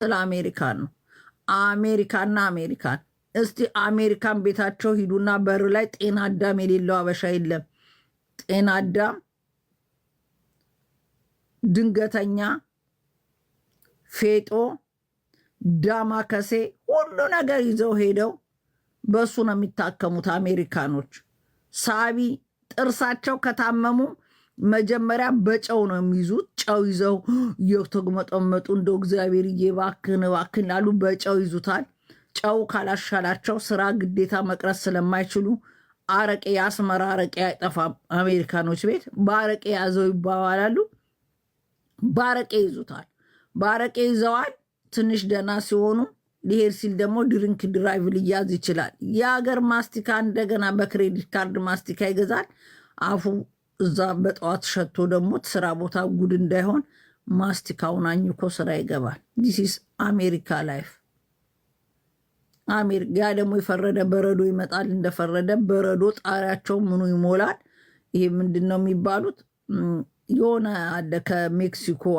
ስለ አሜሪካን ነው። አሜሪካና አሜሪካን እስቲ አሜሪካን ቤታቸው ሂዱና በር ላይ ጤና አዳም የሌለው አበሻ የለም። ጤና አዳም፣ ድንገተኛ፣ ፌጦ፣ ዳማከሴ ሁሉ ነገር ይዘው ሄደው በሱ ነው የሚታከሙት አሜሪካኖች። ሳቢ ጥርሳቸው ከታመሙ መጀመሪያ በጨው ነው የሚይዙት። ጨው ይዘው እየተጉመጠመጡ እንደው እግዚአብሔር እባክህን እባክህን ላሉ በጨው ይዙታል። ጨው ካላሻላቸው ስራ ግዴታ መቅረት ስለማይችሉ አረቄ፣ የአስመራ አረቄ አይጠፋም አሜሪካኖች ቤት። በአረቄ ያዘው ይባባላሉ። በአረቄ ይዙታል። በአረቄ ይዘዋል። ትንሽ ደህና ሲሆኑ ሊሄድ ሲል ደግሞ ድሪንክ ድራይቭ ሊያዝ ይችላል። የሀገር ማስቲካ እንደገና በክሬዲት ካርድ ማስቲካ ይገዛል። አፉ እዛ በጠዋት ሸቶ ደግሞ ስራ ቦታ ጉድ እንዳይሆን ማስቲካውን አኝኮ ስራ ይገባል። ዲስ አሜሪካ ላይፍ። ያ ደግሞ የፈረደ በረዶ ይመጣል። እንደፈረደ በረዶ ጣሪያቸው ምኑ ይሞላል። ይሄ ምንድን ነው የሚባሉት? የሆነ አለ ከሜክሲኮ